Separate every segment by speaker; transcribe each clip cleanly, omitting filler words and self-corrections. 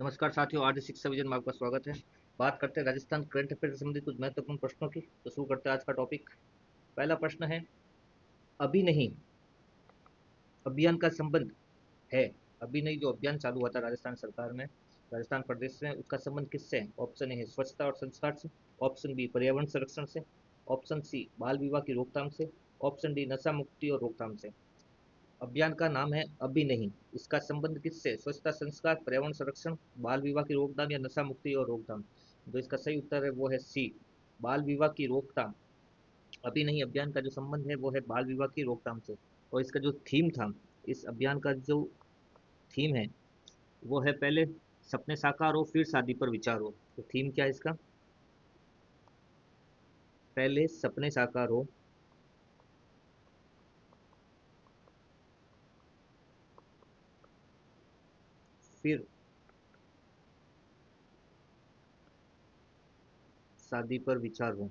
Speaker 1: नमस्कार साथियों, आज शिक्षा विजन में आपका स्वागत है। बात करते हैं राजस्थान करंट अफेयर से संबंधित कुछ महत्वपूर्ण प्रश्नों की। तो शुरू करते हैं आज का टॉपिक। पहला प्रश्न है, अभी नहीं अभियान का संबंध है। अभी नहीं जो अभियान चालू हुआ था राजस्थान सरकार में, राजस्थान प्रदेश में, उसका संबंध किससे है? ऑप्शन ए है स्वच्छता और संस्कार से, ऑप्शन बी पर्यावरण संरक्षण से, ऑप्शन सी बाल विवाह की रोकथाम से, ऑप्शन डी नशा मुक्ति और रोकथाम से। अभियान का नाम है अभी नहीं, इसका संबंध किससे? स्वच्छता, संस्कार, पर्यावरण संरक्षण, बाल विवाह की रोकथाम या नशा मुक्ति और रोकथाम। तो इसका सही उत्तर है वो है सी, बाल विवाह की रोकथाम। अभी नहीं अभियान का जो संबंध है वो है बाल विवाह की रोकथाम से। और इसका जो थीम था, इस अभियान का जो थीम है वो है, पहले सपने साकार हो फिर शादी पर विचार हो। तो थीम क्या है इसका? पहले सपने साकार हो फिर शादी पर विचार हो।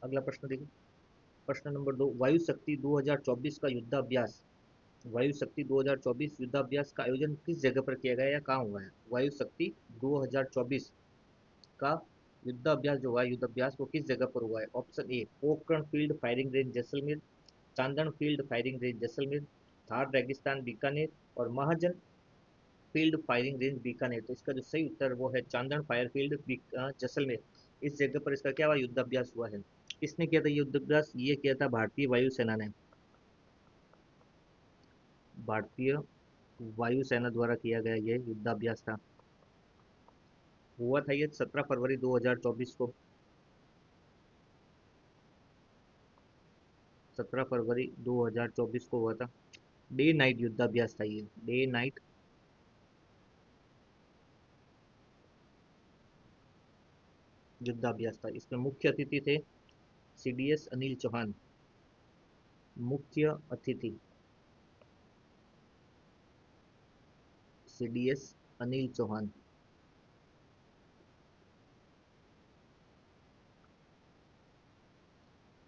Speaker 1: अगला प्रश्न देखिए। प्रश्न नंबर 2, वायु शक्ति 2024 का युद्धाभ्यास। वायु शक्ति 2024 युद्धाभ्यास का आयोजन किस जगह पर किया गया या कहाँ हुआ है? वायु शक्ति 2024 का युद्धाभ्यास जो हुआ है, युद्धाभ्यास वो किस जगह पर हुआ है? ऑप्शन ए Pokhran field firing range Jaisalmer, चांदन field firing range Jaisalmer, Thar रेगिस्तान बीकानेर और महाजन फील्ड फायरिंग रेंज बीकानेर। तो इसका जो सही उत्तर वो है चांदन फायर फील्ड जैसलमेर। इस जगह पर इसका क्या हुआ? युद्धाभ्यास हुआ है। किसने किया था ये युद्धाभ्यास? ये किया था भारतीय वायुसेना ने। भारतीय वायुसेना द्वारा किया गया ये युद्धाभ्यास था। हुआ था ये 17 फरवरी 2024 को। 17 फरवरी 2024 को हुआ था। डे नाइट युद्धाभ्यास था ये, डे नाइट युद्धाभ्यास था। इसमें मुख्य अतिथि थे सीडीएस अनिल चौहान। मुख्य अतिथि सीडीएस अनिल चौहान।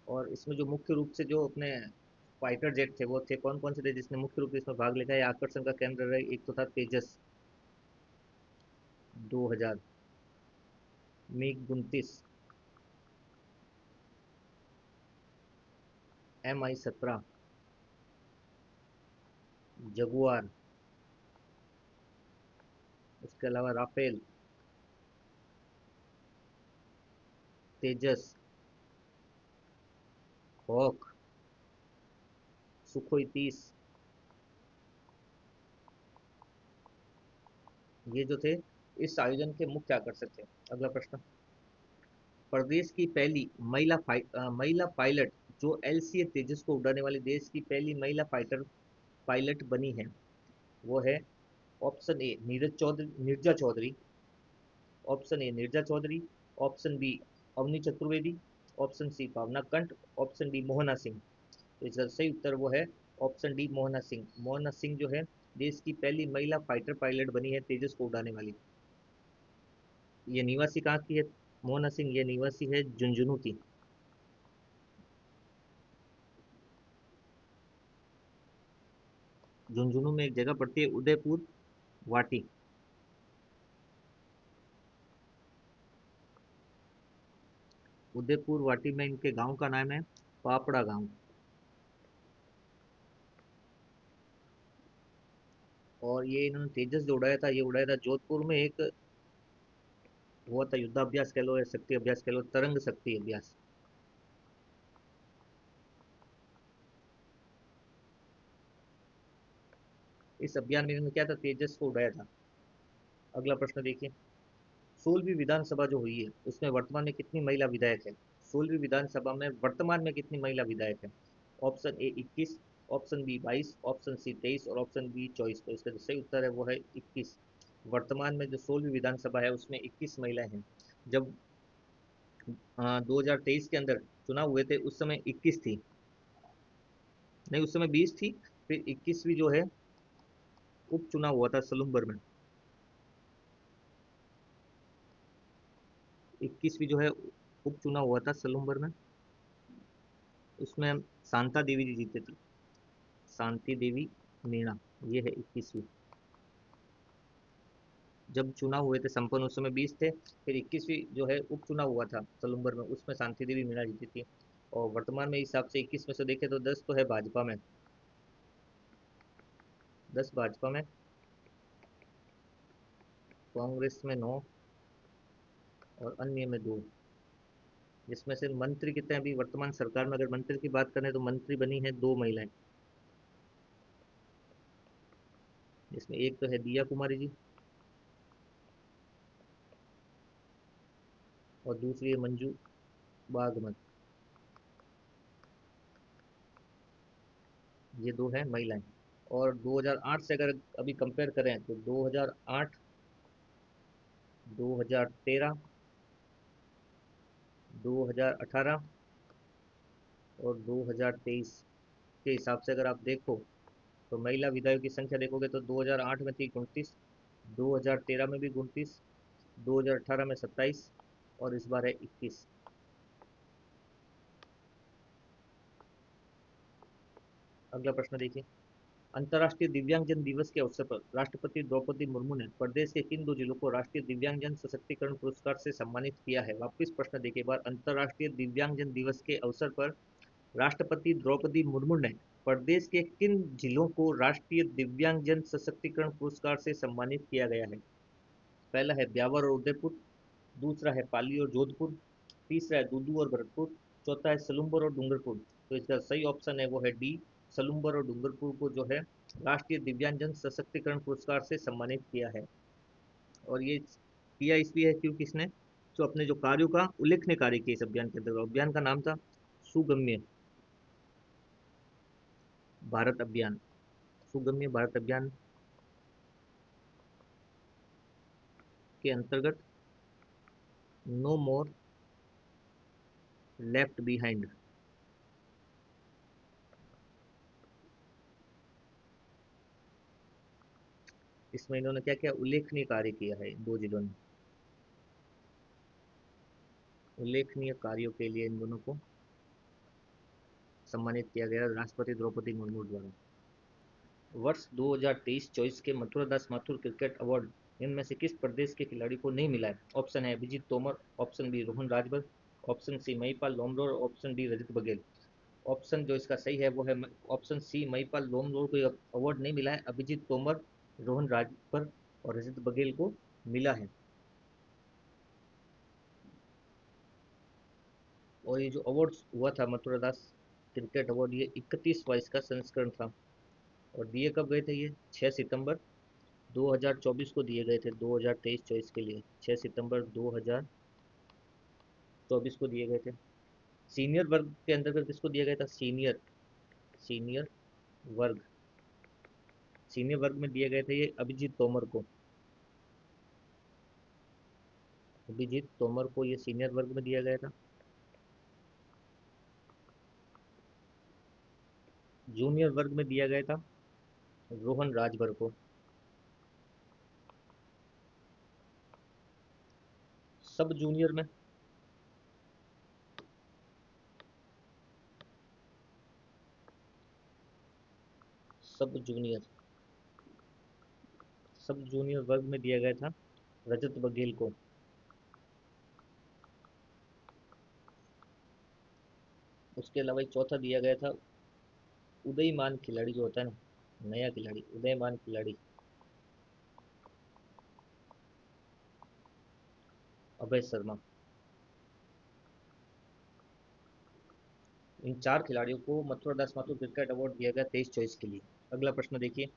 Speaker 1: और इसमें जो मुख्य रूप से जो अपने फाइटर जेट थे वो थे, कौन कौन से थे जिसने मुख्य रूप से इसमें भाग लिया है? आकर्षण का केंद्र रहे, एक तो था तेजस 2000, मिग 29, MI 17, जगुआर, उसके अलावा राफेल, तेजस, हॉक, सुखोई 30, ये जो थे इस आयोजन के मुख्य आकर्षक थे। अगला प्रश्न, प्रदेश की पहली महिला पायलट जो एलसीए तेजस को उड़ाने वाली देश की पहली महिला फाइटर पायलट बनी है वो है, option A Neerja Chaudhary, option A Neerja Chaudhary, option B Avani Chaturvedi, option C Bhavna Kanth, option D Mohana Singh. तो इसका सही उत्तर वो है ऑप्शन डी मोहना सिंह। मोहना सिंह जो है देश की पहली महिला फाइटर पायलट बनी है तेजस को उड़ाने वाली। ये निवासी कहाँ की है? मोहना सिंह ये निवासी है झुंझुनू की। झुंझुनू में एक जगह पड़ती है उदयपुर वाटी। उदयपुर वाटी में इनके गांव का नाम है पापड़ा गांव। और ये इन्होंने तेजस जो उड़ाया था, ये उड़ाया था जोधपुर में। एक हुआ था युद्धाभ्यास कह लो या शक्ति अभ्यास कह लो, तरंग शक्ति अभ्यास। इस अभियान में इन्होंने क्या था, तेजस को उड़ाया था। अगला प्रश्न देखिए। 16वीं विधानसभा जो हुई है उसमें वर्तमान में कितनी महिला विधायक है? 16वीं विधानसभा में वर्तमान में कितनी महिला विधायक है? Option A 21, option B 22, option C 23 और ऑप्शन बी 24। तो इसका जो सही उत्तर है वो है 21। वर्तमान में जो 16वीं विधानसभा है उसमें 21 महिलाएं हैं। जब 2023 के अंदर चुनाव हुए थे उस समय 21 थी, नहीं उस समय 20 थी। फिर 21वीं जो है उपचुनाव हुआ था सलूम्बर में। 21वीं जो है उपचुनाव हुआ था सलूम्बर में, उसमें शांता देवी जी जीते थे। शांति देवी मीणा, ये है 21वीं। जब चुनाव हुए थे संपन्न उस समय 20 थे, फिर 21वीं जो है उपचुनाव हुआ था सलूम्बर में, उसमें शांति देवी मीणा जीती थी। और वर्तमान में हिसाब से 21 में से देखे तो 10 तो है भाजपा में, 10 भाजपा में, कांग्रेस में 9 और अन्य में 2। जिसमें से मंत्री कितने हैं अभी वर्तमान सरकार में, अगर मंत्री की बात करें तो मंत्री बनी है 2 महिलाएं, जिसमें एक तो है दिया कुमारी जी और दूसरी है मंजू बागमत, ये 2 है महिलाएं। और 2008 से अगर अभी कंपेयर करें तो 2008, 2013, 2018 और 2023 के हिसाब से अगर आप देखो तो महिला विधायकों की संख्या देखोगे तो 2008 में थी 29, 2013 में भी 29, 2018 में 27 और इस बार है 21। अगला प्रश्न देखिए, अंतर्राष्ट्रीय दिव्यांगजन दिवस के अवसर पर राष्ट्रपति द्रौपदी मुर्मू ने प्रदेश के किन 2 जिलों को राष्ट्रीय दिव्यांगजन सशक्तिकरण पुरस्कार से सम्मानित किया है? वापिस प्रश्न देखिए, बार अंतर्राष्ट्रीय दिव्यांगजन दिवस के अवसर पर राष्ट्रपति द्रौपदी मुर्मू ने प्रदेश के किन जिलों को राष्ट्रीय दिव्यांगजन सशक्तिकरण पुरस्कार से सम्मानित किया गया है? पहला है ब्यावर और उदयपुर, दूसरा है पाली और जोधपुर, तीसरा है दूदू और भरतपुर, चौथा है सलूम्बर और डूंगरपुर। तो इसका सही ऑप्शन है वो है डी, सलूम्बर और डूंगरपुर को जो है राष्ट्रीय दिव्यांगजन सशक्तिकरण पुरस्कार से सम्मानित किया है। और ये किया इसलिए है क्योंकि इसने जो अपने जो कार्यों का उल्लेखनीय कार्य किया इस अभियान के अंतर्गत। अभियान का नाम था सुगम्य भारत अभियान। सुगम्य भारत अभियान के अंतर्गत नो मोर लेफ्ट बिहाइंड, इसमें इन्होंने क्या क्या उल्लेखनीय कार्य किया है इन 2 जिलों ने। उल्लेखनीय कार्यों के लिए इन दोनों को सम्मानित किया गया राष्ट्रपति द्रौपदी मुर्मू द्वारा। वर्ष 2023-24 के मथुरा दास माथुर क्रिकेट अवार्ड इनमें से किस प्रदेश के खिलाड़ी को नहीं मिला है? ऑप्शन है Abhijeet Tomar, option B Rohan Rajbhar, option C Mahipal Lomror, option D Rajat Baghel. Option जो इसका सही है वो है ऑप्शन सी, महिपाल लोमरोर को अवार्ड नहीं मिला है, अभिजीत तोमर, रोहन राजभर और रजत बघेल को मिला है। और ये जो अवार्ड हुआ था मथुरा दास क्रिकेट अवार्ड, ये 31वां इसका संस्करण था। और दिए कब गए थे ये? 6 सितंबर 2024 को दिए गए थे, 2023-24 के लिए 6 सितंबर 2024 को दिए गए थे। सीनियर वर्ग के अंतर्गत किसको दिया गया था? सीनियर, सीनियर वर्ग, सीनियर वर्ग में दिए गए थे ये अभिजीत तोमर को। अभिजीत तोमर को ये सीनियर वर्ग में दिया गया था। जूनियर वर्ग में दिया गया था रोहन राजभर को। सब जूनियर में, सब जूनियर, सब जूनियर वर्ग में दिया गया था रजत बघेल को। उसके अलावा एक चौथा दिया गया था उदयमान खिलाड़ी जो होता है ना, नया खिलाड़ी, उदयमान खिलाड़ी अभय शर्मा। इन 4 खिलाड़ियों को मथुरा दास माथुर क्रिकेट अवार्ड दिया गया 23-24 के लिए। अगला प्रश्न देखिए,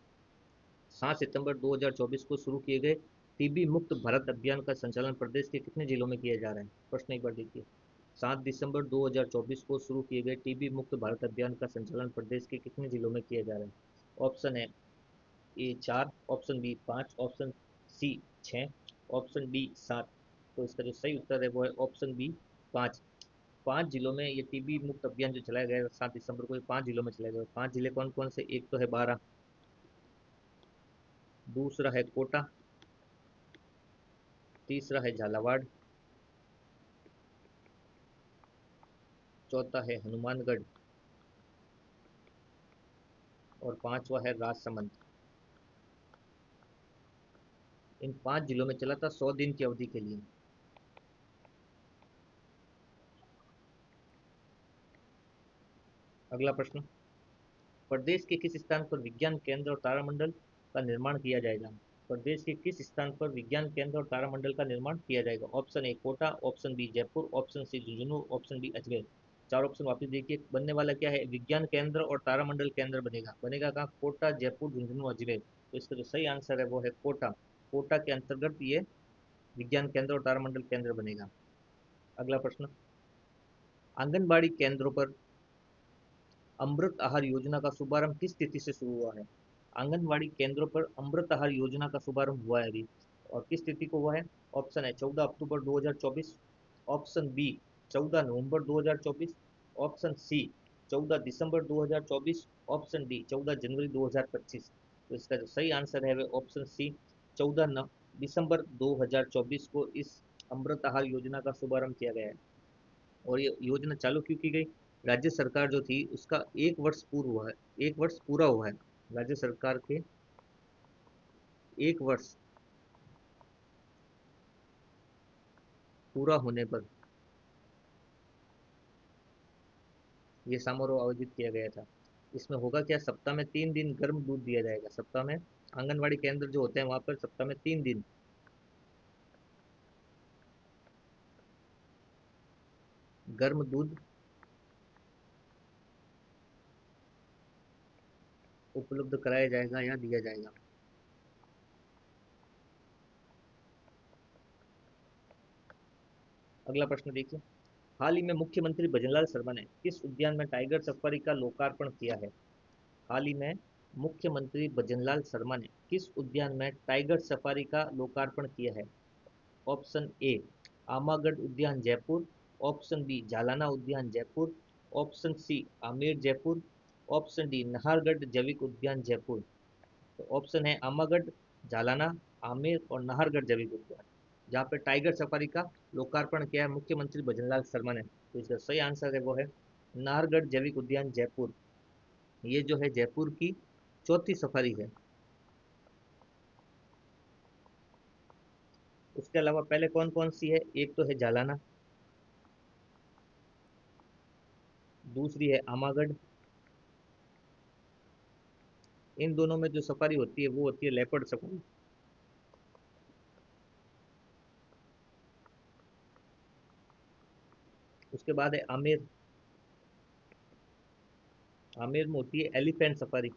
Speaker 1: 7 सितंबर 2024 को शुरू किए गए टीबी मुक्त भारत अभियान का संचालन प्रदेश के कितने जिलों में किया जा रहा है? प्रश्न एक बार देखिए, 7 दिसंबर 2024 को शुरू किए गए टीबी मुक्त भारत अभियान का संचालन प्रदेश के कितने जिलों में किया जा रहा है? ऑप्शन है A 4, option B 5, option C 6, option D 7। तो इसका जो सही उत्तर है वो है ऑप्शन बी 5। 5 जिलों में ये टीबी मुक्त अभियान जो चलाया गया 7 दिसंबर को, ये 5 जिलों में चलाया गया। 5 जिले कौन कौन से? एक तो है बारा, दूसरा है कोटा, तीसरा है झालावाड़, चौथा है हनुमानगढ़ और पांचवा है राजसमंद। इन 5 जिलों में चला था 100 दिन की अवधि के लिए। अगला प्रश्न, प्रदेश के किस स्थान पर विज्ञान केंद्र और तारामंडल का निर्माण किया जाएगा? प्रदेश के किस स्थान पर विज्ञान केंद्र और तारामंडल का निर्माण किया जाएगा? Option A Kota, option B Jaipur, option C Jhunjhunu, option D Ajmer. चार ऑप्शन वापस देखिए, बनने वाला क्या है? विज्ञान केंद्र और तारामंडल केंद्र बनेगा। बनेगा कहाँ? कोटा, जयपुर, झुंझुनू, अजमेर। तो इसका जो सही आंसर है वो है कोटा। कोटा के अंतर्गत ये विज्ञान केंद्र और तारामंडल केंद्र बनेगा। अगला प्रश्न, आंगनबाड़ी केंद्रों पर अमृत आहार योजना का शुभारंभ किस तिथि से शुरू हुआ है? आंगनवाड़ी केंद्रों पर अमृत आहार योजना का शुभारंभ हुआ है अभी, और किस तिथि को हुआ है? ऑप्शन है 14 अक्टूबर 2024, ऑप्शन बी 14 नवंबर 2024, ऑप्शन सी 14 दिसंबर 2024, ऑप्शन डी 14 जनवरी 2025। तो इसका जो सही आंसर है वह ऑप्शन सी 14 दिसंबर 2024 को इस अमृत आहार योजना का शुभारंभ किया गया है। और ये योजना चालू क्यों की गई? राज्य सरकार जो थी उसका 1 वर्ष पूर्व हुआ है, 1 वर्ष पूरा हुआ है राज्य सरकार के 1 वर्ष पूरा होने पर यह समारोह आयोजित किया गया था। इसमें होगा क्या? सप्ताह में 3 दिन गर्म दूध दिया जाएगा। सप्ताह में आंगनवाड़ी केंद्र जो होते हैं वहां पर सप्ताह में 3 दिन गर्म दूध उपलब्ध कराया जाएगा या दिया जाएगा। अगला प्रश्न देखिए, हाल ही में मुख्यमंत्री भजनलाल शर्मा ने किस उद्यान में टाइगर सफारी का लोकार्पण किया है? हाल ही में मुख्यमंत्री भजनलाल शर्मा ने किस उद्यान में टाइगर सफारी का लोकार्पण किया है? ऑप्शन ए आमागढ़ उद्यान जयपुर, ऑप्शन बी जालाना उद्यान Jaipur, option C Amer Jaipur, option D Nahargarh जैविक उद्यान जयपुर। तो ऑप्शन है आमागढ़, जालाना, आमेर और नाहरगढ़ जैविक उद्यान, जहाँ पे टाइगर सफारी का लोकार्पण किया है मुख्यमंत्री भजनलाल शर्मा ने। तो इसका सही आंसर है वो है नाहरगढ़ जैविक उद्यान जयपुर। ये जो है जयपुर की चौथी सफारी है। उसके अलावा पहले कौन कौन सी है? एक तो है जालाना, दूसरी है आमागढ़। इन दोनों में जो सफारी होती है वो होती है लेपर्ड सफारी। उसके बाद है आमेर। आमेर में होती है एलिफेंट सफारी।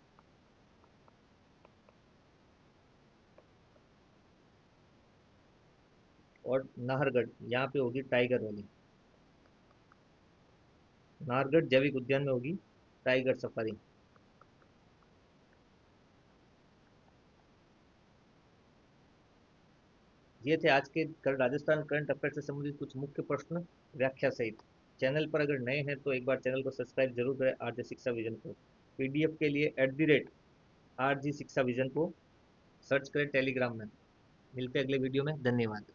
Speaker 1: और नाहरगढ़ यहाँ पे होगी टाइगर वाली। नाहरगढ़ जैविक उद्यान में होगी टाइगर सफारी। ये थे आज के कर राजस्थान करंट अफेयर से संबंधित कुछ मुख्य प्रश्न व्याख्या सहित। चैनल पर अगर नए हैं तो एक बार चैनल को सब्सक्राइब जरूर करें आरजे शिक्षा विजन को। पीडीएफ के लिए @RG शिक्षा विजन को सर्च करें टेलीग्राम में। मिलते हैं अगले वीडियो में। धन्यवाद।